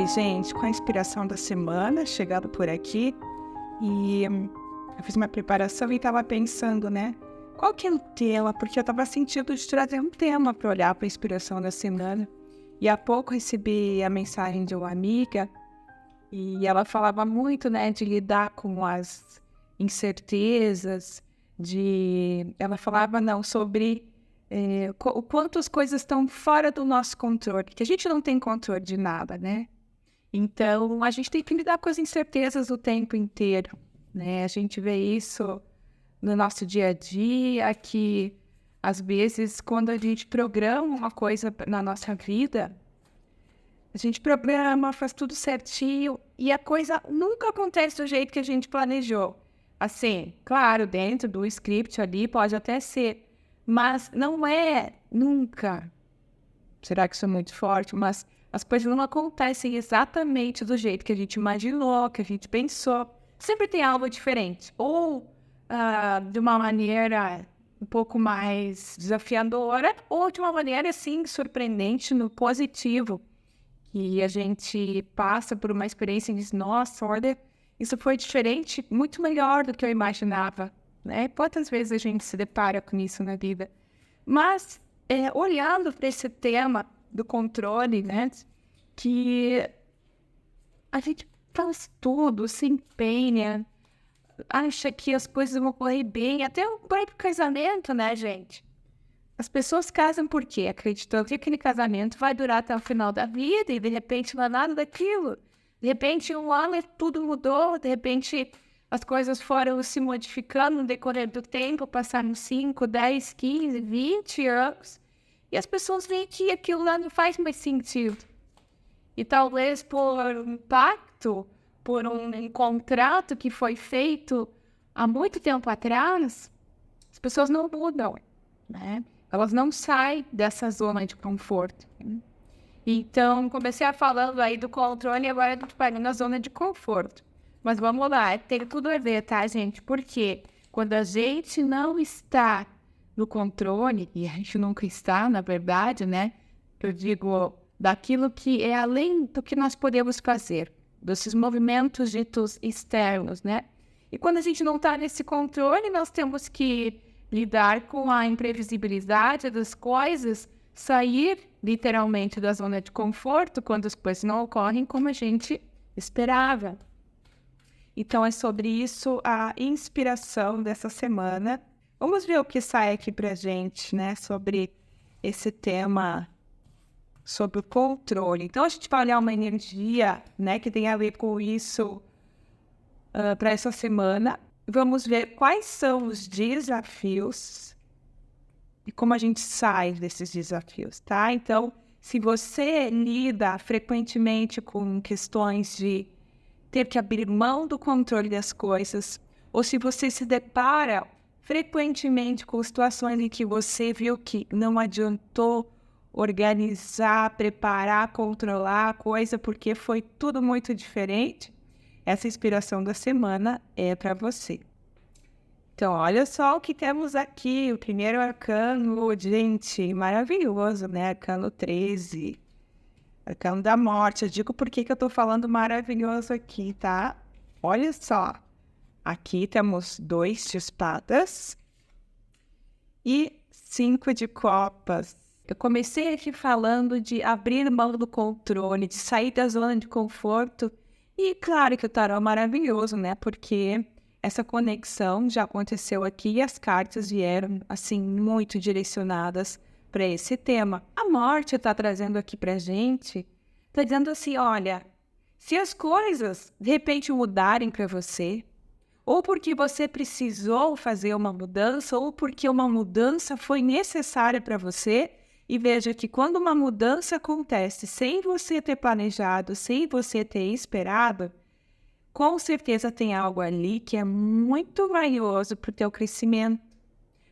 gente, com a inspiração da semana, chegando por aqui, e eu fiz uma preparação e estava pensando, né? Qual que é o tema? Porque eu estava sentindo de trazer um tema para olhar para a inspiração da semana. E há pouco recebi a mensagem de uma amiga e ela falava muito, né, de lidar com as incertezas, ela falava, não, sobre o quanto as coisas estão fora do nosso controle, que a gente não tem controle de nada, né? Então, a gente tem que lidar com as incertezas o tempo inteiro, né? A gente vê isso no nosso dia a dia, que às vezes, quando a gente programa uma coisa na nossa vida, a gente programa, faz tudo certinho e a coisa nunca acontece do jeito que a gente planejou. Assim, claro, dentro do script ali pode até ser, mas não é nunca. Será que isso é muito forte? Mas as coisas não acontecem exatamente do jeito que a gente imaginou, que a gente pensou. Sempre tem algo diferente. Ou de uma maneira um pouco mais desafiadora, ou de uma maneira, assim, surpreendente no positivo. E a gente passa por uma experiência e diz, nossa, olha, isso foi diferente, muito melhor do que eu imaginava, né? Quantas vezes a gente se depara com isso na vida? Mas, olhando para esse tema do controle, né? Que a gente faz tudo, se empenha, acha que as coisas vão correr bem, até o próprio casamento, né, gente? As pessoas casam por quê? Acreditando que aquele casamento vai durar até o final da vida e de repente não é nada daquilo. De repente, um ano tudo mudou, de repente as coisas foram se modificando no decorrer do tempo, passaram 5, 10, 15, 20 anos, e as pessoas veem que aquilo lá não faz mais sentido. E talvez por um pacto, por um contrato que foi feito há muito tempo atrás, as pessoas não mudam, né? Elas não saem dessa zona de conforto. Então, comecei a falando aí do controle e agora eu tô parando na zona de conforto. Mas vamos lá, tem tudo a ver, tá, gente? Porque quando a gente não está no controle, e a gente nunca está, na verdade, né? Eu digo, daquilo que é além do que nós podemos fazer, desses movimentos ditos externos, né? E quando a gente não está nesse controle, nós temos que lidar com a imprevisibilidade das coisas, sair literalmente da zona de conforto quando as coisas não ocorrem como a gente esperava. Então é sobre isso a inspiração dessa semana. Vamos ver o que sai aqui pra gente, né, sobre esse tema, sobre o controle. Então a gente vai olhar uma energia, né, que tem a ver com isso para essa semana. Vamos ver quais são os desafios e como a gente sai desses desafios, tá? Então, se você lida frequentemente com questões de ter que abrir mão do controle das coisas, ou se você se depara frequentemente com situações em que você viu que não adiantou organizar, preparar, controlar a coisa, porque foi tudo muito diferente, essa inspiração da semana é para você. Então, olha só o que temos aqui. O primeiro arcano, gente, maravilhoso, né? Arcano 13. Arcano da morte. Eu digo por que eu tô falando maravilhoso aqui, tá? Olha só. Aqui temos 2 de espadas e 5 de copas. Eu comecei aqui falando de abrir mão do controle, de sair da zona de conforto. E claro que o tarô é maravilhoso, né? Porque essa conexão já aconteceu aqui e as cartas vieram, assim, muito direcionadas para esse tema. A morte está trazendo aqui para a gente, está dizendo assim, olha, se as coisas de repente mudarem para você, ou porque você precisou fazer uma mudança, ou porque uma mudança foi necessária para você, e veja que quando uma mudança acontece sem você ter planejado, sem você ter esperado, com certeza tem algo ali que é muito valioso para o teu crescimento,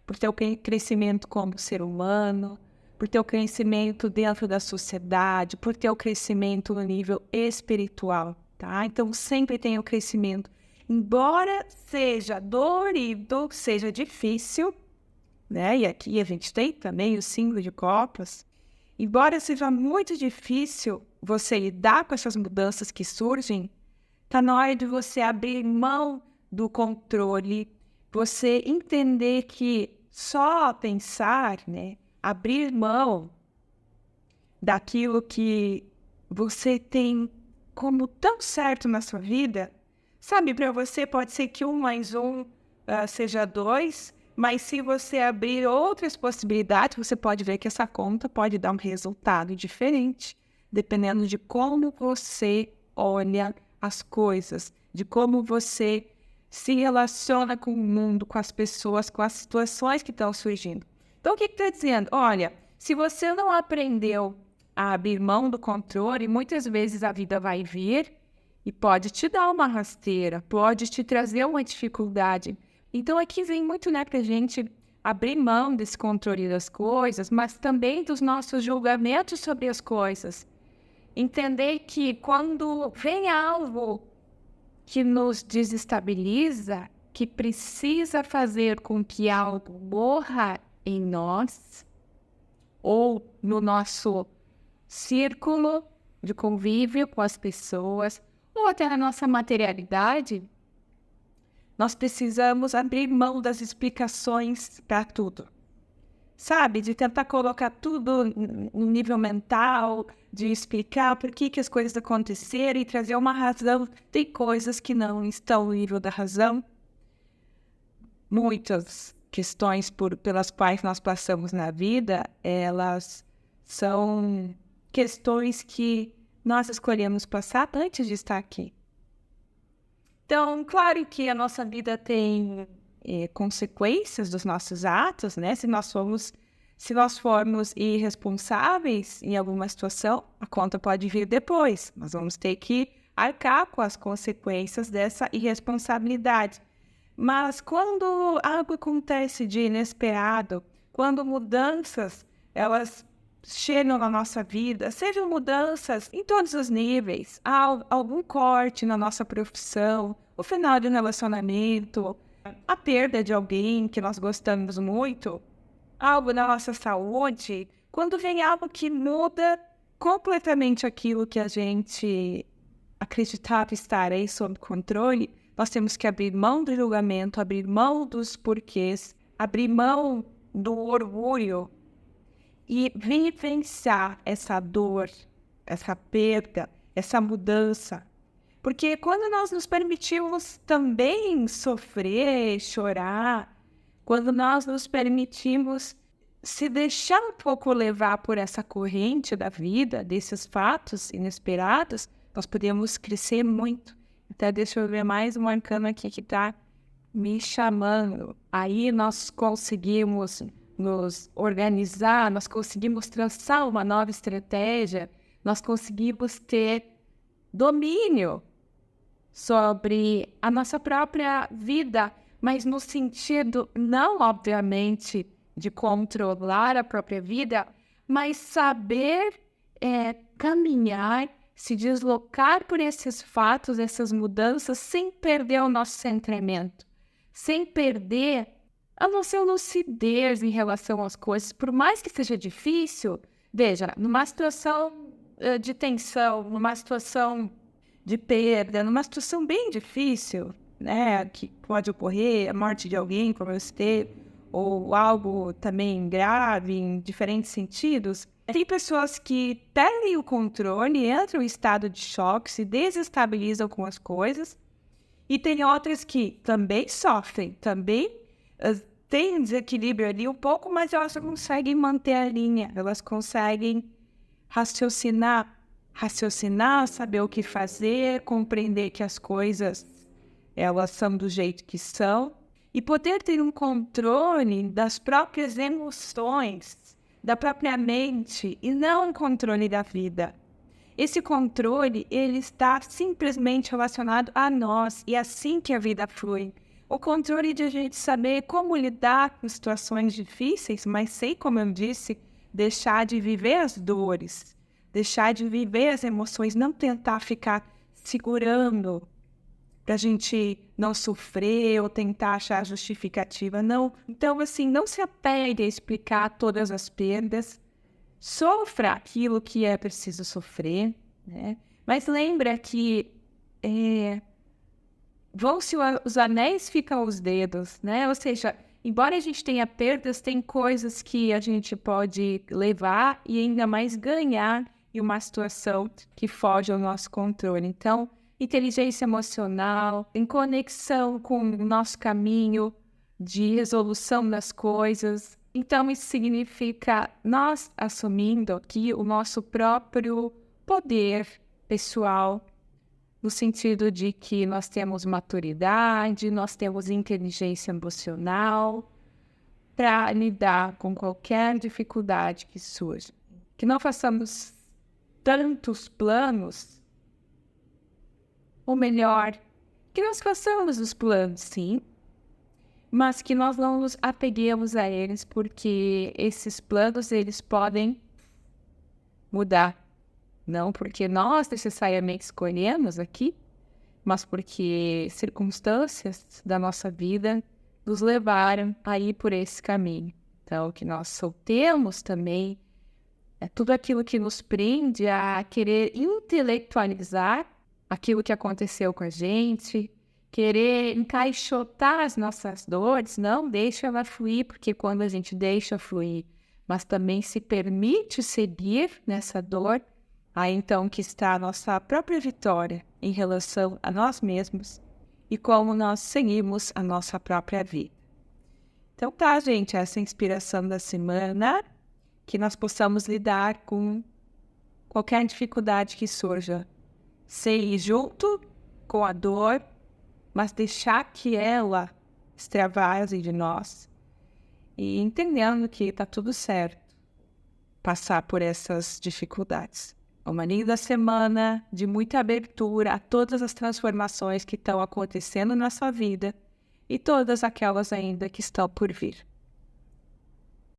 para o teu crescimento como ser humano, para o teu crescimento dentro da sociedade, para o teu crescimento no nível espiritual, tá? Então sempre tem o crescimento. Embora seja dolorido, seja difícil, né? E aqui a gente tem também o 5 de copas. embora seja muito difícil você lidar com essas mudanças que surgem, está na hora de você abrir mão do controle, você entender que só pensar, né, abrir mão daquilo que você tem como tão certo na sua vida, sabe, para você pode ser que 1 mais 1 seja 2, mas se você abrir outras possibilidades, você pode ver que essa conta pode dar um resultado diferente, dependendo de como você olha as coisas, de como você se relaciona com o mundo, com as pessoas, com as situações que estão surgindo. Então, o que está dizendo? Olha, se você não aprendeu a abrir mão do controle, muitas vezes a vida vai vir e pode te dar uma rasteira, pode te trazer uma dificuldade. Então, aqui vem muito, né, para a gente abrir mão desse controle das coisas, mas também dos nossos julgamentos sobre as coisas. Entender que quando vem algo que nos desestabiliza, que precisa fazer com que algo morra em nós, ou no nosso círculo de convívio com as pessoas, ou até na nossa materialidade, nós precisamos abrir mão das explicações para tudo. Sabe, de tentar colocar tudo no nível mental, de explicar por que as coisas aconteceram e trazer uma razão. Tem coisas que não estão no nível da razão. Muitas questões pelas quais nós passamos na vida, elas são questões que nós escolhemos passar antes de estar aqui. Então, claro que a nossa vida tem consequências dos nossos atos, né? Se nós formos irresponsáveis em alguma situação, a conta pode vir depois. Nós vamos ter que arcar com as consequências dessa irresponsabilidade. Mas quando algo acontece de inesperado, quando mudanças, elas chegam na nossa vida, sejam mudanças em todos os níveis, algum corte na nossa profissão, o final de um relacionamento, a perda de alguém que nós gostamos muito, algo na nossa saúde, quando vem algo que muda completamente aquilo que a gente acreditava estar aí sob controle, nós temos que abrir mão do julgamento, abrir mão dos porquês, abrir mão do orgulho e vivenciar essa dor, essa perda, essa mudança. Porque quando nós nos permitimos também sofrer, chorar, quando nós nos permitimos se deixar um pouco levar por essa corrente da vida, desses fatos inesperados, nós podemos crescer muito. Até deixa eu ver mais um arcano aqui que está me chamando. Aí nós conseguimos nos organizar, nós conseguimos traçar uma nova estratégia, nós conseguimos ter domínio sobre a nossa própria vida, mas no sentido não, obviamente, de controlar a própria vida, mas saber caminhar, se deslocar por esses fatos, essas mudanças, sem perder o nosso centramento, sem perder a nossa lucidez em relação às coisas, por mais que seja difícil. Veja, numa situação de tensão, numa situação de perda, numa situação bem difícil, né, que pode ocorrer, a morte de alguém, como eu citei, ou algo também grave em diferentes sentidos, tem pessoas que perdem o controle, entram em estado de choque, se desestabilizam com as coisas, e tem outras que também sofrem, também têm desequilíbrio ali um pouco, mas elas conseguem manter a linha, elas conseguem raciocinar, saber o que fazer, compreender que as coisas, elas são do jeito que são, e poder ter um controle das próprias emoções, da própria mente, e não um controle da vida. Esse controle, ele está simplesmente relacionado a nós, e é assim que a vida flui. O controle de a gente saber como lidar com situações difíceis, mas sem, como eu disse, deixar de viver as dores, deixar de viver as emoções, não tentar ficar segurando para a gente não sofrer ou tentar achar justificativa, não. Então, assim, não se apegue a explicar todas as perdas, Sofra aquilo que é preciso sofrer, né? Mas lembra que vão-se os anéis, ficam os dedos, né? Ou seja, embora a gente tenha perdas, tem coisas que a gente pode levar e ainda mais ganhar em uma situação que foge ao nosso controle. Então, inteligência emocional, em conexão com o nosso caminho de resolução das coisas. Então, isso significa nós assumindo aqui o nosso próprio poder pessoal, no sentido de que nós temos maturidade, nós temos inteligência emocional para lidar com qualquer dificuldade que surja. Que não façamos tantos planos, ou melhor, que nós façamos os planos, sim, mas que nós não nos apeguemos a eles, porque esses planos, eles podem mudar. Não porque nós necessariamente escolhemos aqui, mas porque circunstâncias da nossa vida nos levaram a ir por esse caminho. Então, que nós soltemos também tudo aquilo que nos prende a querer intelectualizar aquilo que aconteceu com a gente, querer encaixotar as nossas dores. Não, deixa ela fluir, porque quando a gente deixa fluir, mas também se permite seguir nessa dor, aí então que está a nossa própria vitória em relação a nós mesmos e como nós seguimos a nossa própria vida. Então tá, gente, essa é a inspiração da semana, que nós possamos lidar com qualquer dificuldade que surja, ser junto com a dor, mas deixar que ela extravase de nós e entendendo que tá tudo certo passar por essas dificuldades. Uma linda semana de muita abertura a todas as transformações que estão acontecendo na sua vida e todas aquelas ainda que estão por vir.